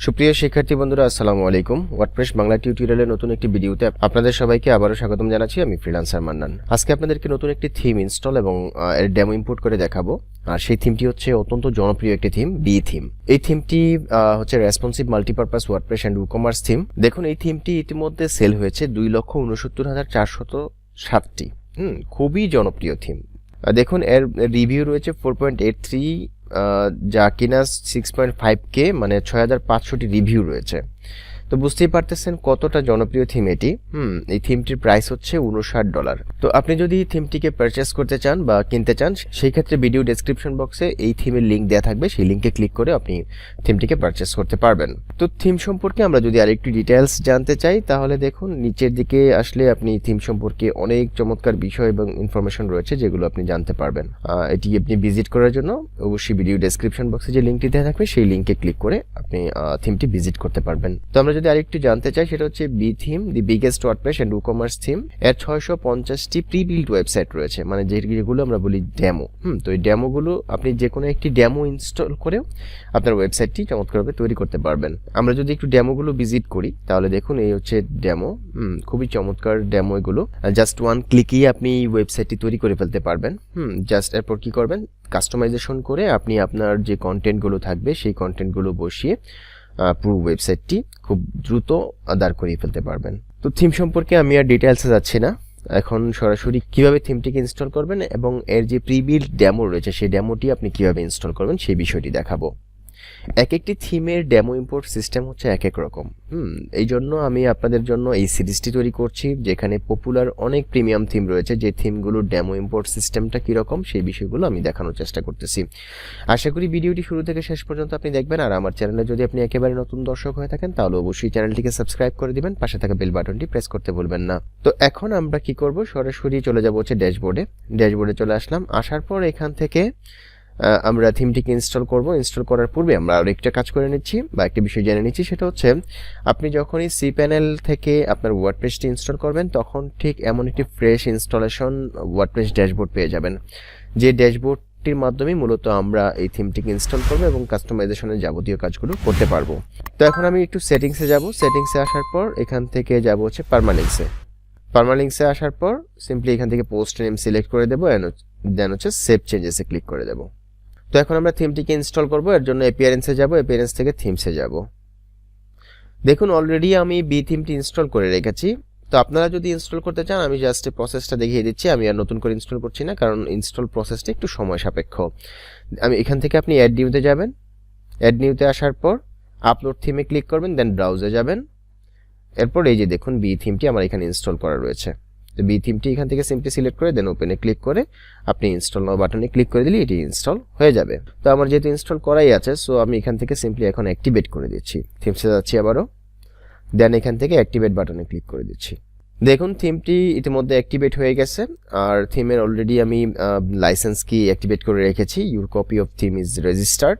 সুপ্রিয় শিক্ষার্থী বন্ধুরা, আসসালামু আলাইকুম। ওয়ার্ডপ্রেস বাংলা টিউটোরিয়ালের নতুন একটি ভিডিওতে আপনাদের সবাইকে আবারও স্বাগতম জানাচ্ছি। আমি ফ্রিল্যান্সার মান্নান। আজকে আপনাদেরকে নতুন একটি থিম ইনস্টল এবং এর ডেমো ইম্পোর্ট করে দেখাবো। আর সেই থিমটি হচ্ছে অত্যন্ত জনপ্রিয় একটি থিম, Betheme। এই থিমটি হচ্ছে responsive multipurpose WordPress and e-commerce theme. দেখুন, এই থিমটি ইতিমধ্যে সেল হয়েছে 2,69,407টি। খুবই জনপ্রিয় থিম। দেখুন, এর রিভিউ রয়েছে 4.83, যা কিনা 6.5K, মানে 6,500টি রিভিউ রয়েছে। তো বুঝতেই পারতেছেন কতটা জনপ্রিয় থিম এটি। এই থিমটির প্রাইস হচ্ছে $59। তো আপনি যদি থিমটিকে পারচেস করতে চান বা কিনতে চান, সেই ক্ষেত্রে ভিডিও ডেসক্রিপশন বক্সে এই থিমের লিঙ্ক দেওয়া থাকবে। সেই লিঙ্কে ক্লিক করে আপনি থিমটিকে পারচেস করতে পারবেন। তো থিম সম্পর্কে আমরা যদি আরেকটু ডিটেলস জানতে চাই, তাহলে দেখুন নিচের দিকে আসলে আপনি থিম সম্পর্কে অনেক চমৎকার বিষয় এবং ইনফরমেশন রয়েছে যেগুলো আপনি জানতে পারবেন। এটি আপনি ভিজিট করার জন্য অবশ্যই ভিডিও ডেসক্রিপশন বক্সে যে লিঙ্কটি দেওয়া থাকবে সেই লিঙ্কে ক্লিক করে আপনি থিমটি ভিজিট করতে পারবেন। তো আমরা যদি আরেকটু জানতে চাই, সেটা হচ্ছে Betheme, the biggest WordPress and e-commerce theme. এর 650টি প্রি বিল্ড ওয়েবসাইট রয়েছে, মানে যেগুলো আমরা বলি ডেমো। তো এই ডেমোগুলো আপনি যে কোনো একটি ডেমো ইনস্টল করেও আপনার ওয়েবসাইটটি চমৎকারভাবে তৈরি করতে পারবেন। আমরা যদি একটু ডেমোগুলো ভিজিট করি, তাহলে দেখুন এই হচ্ছে ডেমো। খুবই চমৎকার ডেমো এগুলো। জাস্ট ওয়ান ক্লিকেই আপনি ওয়েবসাইটটি তৈরি করে ফেলতে পারবেন। জাস্ট এরপর কি করবেন, কাস্টমাইজেশন করে আপনি আপনার যে কন্টেন্টগুলো থাকবে সেই কন্টেন্টগুলো বসিয়ে পুরো ওয়েবসাইটটি খুব দ্রুত দাঁড় করিয়ে ফেলতে পারবেন। তো থিম সম্পর্কে আমি আর ডিটেলসে যাচ্ছি না, এখন সরাসরি কিভাবে থিমটিকে ইনস্টল করবেন এবং এর যে প্রি বিল্ড ডেমো রয়েছে সেই ডেমোটি আপনি কিভাবে ইনস্টল করবেন সেই বিষয়টি দেখাবো। এক একটি থিমের ডেমো ইম্পোর্ট সিস্টেম হচ্ছে এক এক রকম। এই জন্য আমি আপনাদের জন্য এই সিরিজটি তৈরি করছি, যেখানে পপুলার অনেক প্রিমিয়াম থিম রয়েছে, যে থিমগুলোর ডেমো ইম্পোর্ট সিস্টেমটা কীরকম সেই বিষয়গুলো আমি দেখানোর চেষ্টা করতেছি। আশা করি ভিডিওটি শুরু থেকে শেষ পর্যন্ত আপনি দেখবেন। আর আমার চ্যানেলে যদি আপনি একেবারে নতুন দর্শক হয়ে থাকেন, তাহলে অবশ্যই চ্যানেলটিকে সাবস্ক্রাইব করে দিবেন, পাশে থাকা বেল বাটনটি প্রেস করতে ভুলবেন না। তো এখন আমরা কি করব, সরাসরি চলে যাব হচ্ছে ড্যাশবোর্ডে চলে আসলাম। আসার পর এখান থেকে আমরা থিমটিকে ইনস্টল করব। ইনস্টল করার পূর্বে আমরা আরও একটা কাজ করে নিচ্ছি বা একটা বিষয় জেনে নিচ্ছি, সেটা হচ্ছে আপনি যখনই সি প্যানেল থেকে আপনার ওয়ার্ডপ্রেসটি ইনস্টল করবেন, তখন ঠিক এমন একটি ফ্রেশ ইনস্টলেশন ওয়ার্ডপ্রেস ড্যাশবোর্ড পেয়ে যাবেন, যে ড্যাশবোর্ডটির মাধ্যমে মূলত আমরা এই থিমটিকে ইনস্টল করব এবং কাস্টমাইজেশনের যাবতীয় কাজগুলো করতে পারবো। তো এখন আমি একটু সেটিংসে যাব। সেটিংসে আসার পর এখান থেকে যাব হচ্ছে পারমালিংসে আসার পর সিম্পলি এখান থেকে পোস্ট নেম সিলেক্ট করে দেবো, দেন হচ্ছে সেভ চেঞ্জেসে ক্লিক করে দেবো। তো এখন আমরা থিমটিকে ইনস্টল করব। এর জন্য অ্যাপিয়ারেন্সে যাব, অ্যাপিয়ারেন্স থেকে থিমসে যাব। দেখুন অলরেডি আমি Betheme ইনস্টল করে রেখেছি। তো আপনারা যদি ইনস্টল করতে চান, আমি জাস্ট প্রসেসটা দেখিয়ে দিচ্ছি। আমি আর নতুন করে ইনস্টল করছি না, কারণ ইনস্টল প্রসেসটা একটু সময় সাপেক্ষ। আমি এখান থেকে আপনি অ্যাড নিউতে যাবেন। অ্যাড নিউতে আসার পর আপলোড থিমে ক্লিক করবেন, দেন ব্রাউজে যাবেন। এরপর এই যে দেখুন Betheme আমার এখানে ইনস্টল করা রয়েছে। তো Betheme এখান থেকে সিম্পলি সিলেক্ট করে দেন ওপেনে ক্লিক করে আপনি ইনস্টল নাও বাটনে ক্লিক করে দিলে এটি ইনস্টল হয়ে যাবে। তো আমার যেহেতু ইনস্টল করাই আছে, সো আমি এখান থেকে সিম্পলি এখন অ্যাক্টিভেট করে দিচ্ছি। থিমসে যাচ্ছি আবারও, দেন এখান থেকে অ্যাক্টিভেট বাটনে ক্লিক করে দিচ্ছি। দেখুন থিমটি ইতিমধ্যে অ্যাক্টিভেট হয়ে গেছে। আর থিমের অলরেডি আমি লাইসেন্স কি অ্যাক্টিভেট করে রেখেছি, your copy of theme is registered.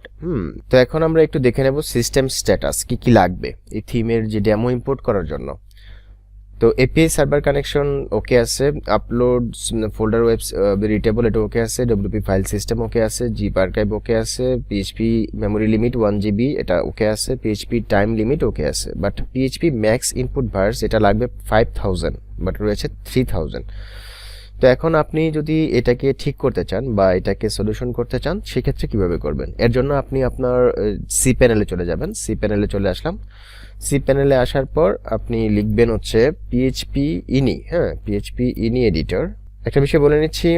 তো এখন আমরা একটু দেখে নেব সিস্টেম স্ট্যাটাস কি লাগবে এই থিমের যে ডেমো ইম্পোর্ট করার জন্য। তো এপিআই সার্ভার কানেকশন ওকে আছে, আপলোড ফোল্ডার ওয়েব রিটেবল এটা ওকে আছে, ডব্লিউপি ফাইল সিস্টেম ওকে আছে, জিপ আর্কাইভ ওকে আছে, পিএইচপি মেমোরি লিমিট 1 GB এটা ওকে আছে, পিএইচপি টাইম লিমিট ওকে আছে। But PHP max input verse এটা লাগবে 5000, বাট রয়েছে 3000। তো এখন আপনি যদি এটাকে ঠিক করতে চান বা এটাকে সলিউশন করতে চান, সেক্ষেত্রে কিভাবে করবেন? এর জন্য আপনি আপনার সি প্যানেলে চলে যাবেন। সি প্যানেলে চলে আসলাম। সি প্যানেলে আসার পর আপনি লিখবেন হচ্ছে পিএইচপি ইনি। পিএইচপি ইনি এডিটর। একটা বিষয় বলে নিচ্ছি,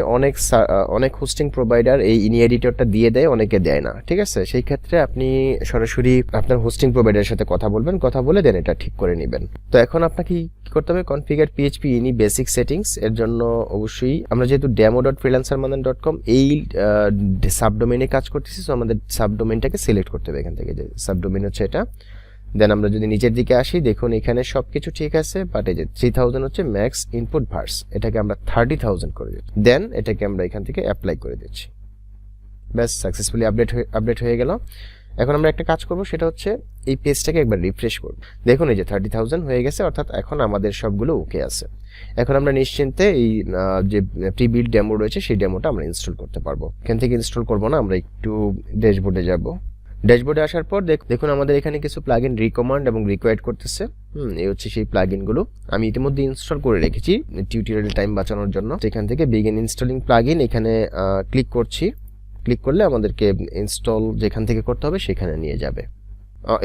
অনেক হোস্টিং প্রোভাইডার এই ইনি এডিটরটা দিয়ে দেয়, অনেকে দেয় না। ঠিক আছে, সেই ক্ষেত্রে আপনি সরাসরি আপনার হোস্টিং প্রোভাইডারের সাথে কথা বলবেন, কথা বলে দেন এটা ঠিক করে নেবেন। তো এখন আপনাকে কি করতে হবে, কনফিগার পিএইচপি ইনি বেসিক সেটিংস। এর জন্য অবশ্যই আমরা যেহেতু demo.freelancermannan.com এই সাবডোমেইনে কাজ করতেছি, সো আমাদের সাবডোমেইনটাকে সিলেক্ট করতে হবে। এখান থেকে যে সাবডোমেইন হচ্ছে এটা। দেন আমরা যদি নিচের দিকে আসি, দেখুন এখানে সবকিছু ঠিক আছে, বাট এই যে 3000 হচ্ছে ম্যাক্স ইনপুট ভার্স, এটাকে আমরা 30,000 করে দিচ্ছি। দেন এটাকে আমরা এখান থেকে অ্যাপ্লাই করে দিচ্ছি। ব্যাস, সাকসেসফুলি আপডেট হয়ে গেল। এখন আমরা একটা কাজ করব, সেটা হচ্ছে এই পেজটাকে একবার রিফ্রেশ করব। দেখুন এই যে 30,000 হয়ে গেছে, অর্থাৎ এখন আমাদের সবগুলো ওকে আছে। এখন আমরা নিশ্চিন্তে এই যে প্রি বিল্ড ডেমো রয়েছে সেই ডেমোটা আমরা ইনস্টল করতে পারবো। এখান থেকে ইনস্টল করব না, আমরা একটু ড্যাশবোর্ডে যাব। ড্যাশবোর্ডে আসার পর দেখুন আমাদের এখানে কিছু প্লাগইন রিকমান্ড এবং রিকোয়ার্ড করতেছে। এই হচ্ছে সেই প্লাগইনগুলো আমি ইতিমধ্যে ইনস্টল করে রেখেছি টিউটোরিয়াল টাইম বাঁচানোর জন্য। এখান থেকে বিগিন ইনস্টলিং প্লাগইন এখানে ক্লিক করছি। ক্লিক করলে আমাদেরকে ইনস্টল যেখান থেকে করতে হবে সেখানে নিয়ে যাবে।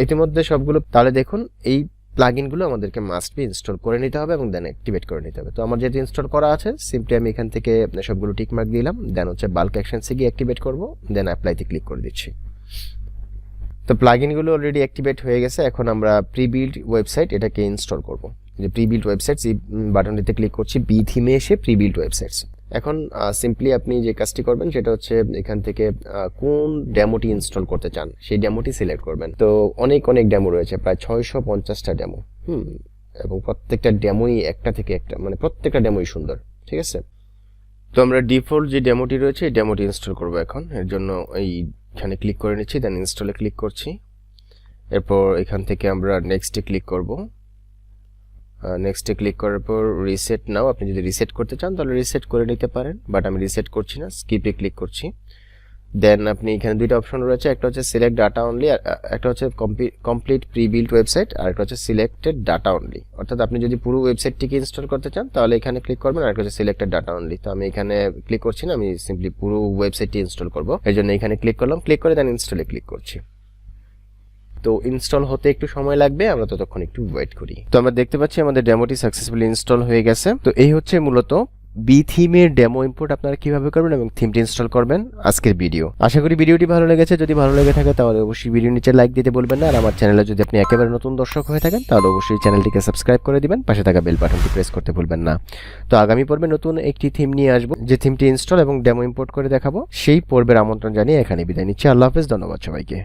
ইতিমধ্যে সবগুলো, তাহলে দেখুন এই প্লাগইনগুলো আমাদেরকে মাস্ট বি ইনস্টল করে নিতে হবে এবং দেন অ্যাক্টিভেট করে নিতে হবে। তো আমার যেহেতু ইনস্টল করা আছে, সিম্পলি আমি এখান থেকে সবগুলো টিক মার্ক দিলাম, দেন হচ্ছে বাল্ক অ্যাকশনসে গিয়ে অ্যাক্টিভেট করব, দেন অ্যাপ্লাইতে ক্লিক করে দিচ্ছি। তো প্লাগইনগুলো অলরেডি অ্যাক্টিভেট হয়ে গেছে। এখন আমরা প্রিবিল্ড ওয়েবসাইট এটাকে ইনস্টল করব। যে প্রিবিল্ড ওয়েবসাইটস এই বাটনটিতে ক্লিক করছি, বিথিমে এসে প্রিবিল্ড ওয়েবসাইটস। এখন সিম্পলি আপনি যে কাজটি করবেন সেটা হচ্ছে এখান থেকে কোন ডেমোটি ইনস্টল করতে চান সেই ডেমোটি সিলেক্ট করবেন। তো অনেক ডেমো রয়েছে, প্রায় 650টা ডেমো। এবং প্রত্যেকটা ডেমোই একটা থেকে একটা, মানে প্রত্যেকটা ডেমোই সুন্দর, ঠিক আছে। তো আমরা ডিফল্ট যে ডেমোটি রয়েছে এই ডেমোটি ইনস্টল করব এখন। এর জন্য এইখানে ক্লিক করে নিচ্ছি, দেন ইনস্টলে ক্লিক করছি। এরপর এখান থেকে আমরা নেক্সটে ক্লিক করব। নেক্সটে ক্লিক করার পর রিসেট নাও, আপনি যদি রিসেট করতে চান তাহলে রিসেট করে নিতে পারেন, বাট আমি রিসেট করছি না, স্কিপে ক্লিক করছি। দেন আপনি এখানে দুইটা অপশন রয়েছে, একটা হচ্ছে সিলেক্ট ডাটা অনলি, একটা হচ্ছে কমপ্লিট প্রিবিল্ড ওয়েবসাইট, আর একটা হচ্ছে সিলেক্টেড ডাটা অনলি। অর্থাৎ আপনি যদি পুরো ওয়েবসাইটটিকে ইনস্টল করতে চান তাহলে এখানে ক্লিক করবেন, আর একটা হচ্ছে সিলেক্টেড ডাটা অনলি। তো আমি এখানে ক্লিক করছি না, আমি সিম্পলি পুরো ওয়েবসাইটটি ইনস্টল করব। এর জন্য এখানে ক্লিক করলাম, ক্লিক করে দেন ইনস্টলে ক্লিক করছি। তো ইনস্টল হতে একটু সময় লাগবে, আমরা ততক্ষণ একটু ওয়েট করি। তো আমরা দেখতে পাচ্ছি আমাদের ডেমোটি সাকসেসফুলি ইনস্টল হয়ে গেছে। তো এই হচ্ছে মূলত বিথিমের ডেমো ইম্পোর্ট আপনারা কিভাবে করবেন এবং থিমটি ইনস্টল করবেন আজকের ভিডিও। আশা করি ভিডিওটি ভালো লেগেছে। যদি ভালো লেগে থাকে তাহলে অবশ্যই ভিডিও নিচে লাইক দিতে বলবেন না। আর আমার চ্যানেলে যদি আপনি একেবারে নতুন দর্শক হয়ে থাকেন তাহলে অবশ্যই চ্যানেলটিকে সাবস্ক্রাইব করে দিবেন, পাশে থাকা বেল বাটনটি প্রেস করতে ভুলবেন না। তো আগামী পর্বে নতুন একটি থিম নিয়ে আসবো, যে থিমটি ইনস্টল এবং ডেমো ইম্পোর্ট করে দেখাবো। সেই পর্বের আমন্ত্রণ জানিয়ে এখানে বিদায় নিচ্ছি। আল্লাহ হাফেজ, ধন্যবাদ সবাইকে।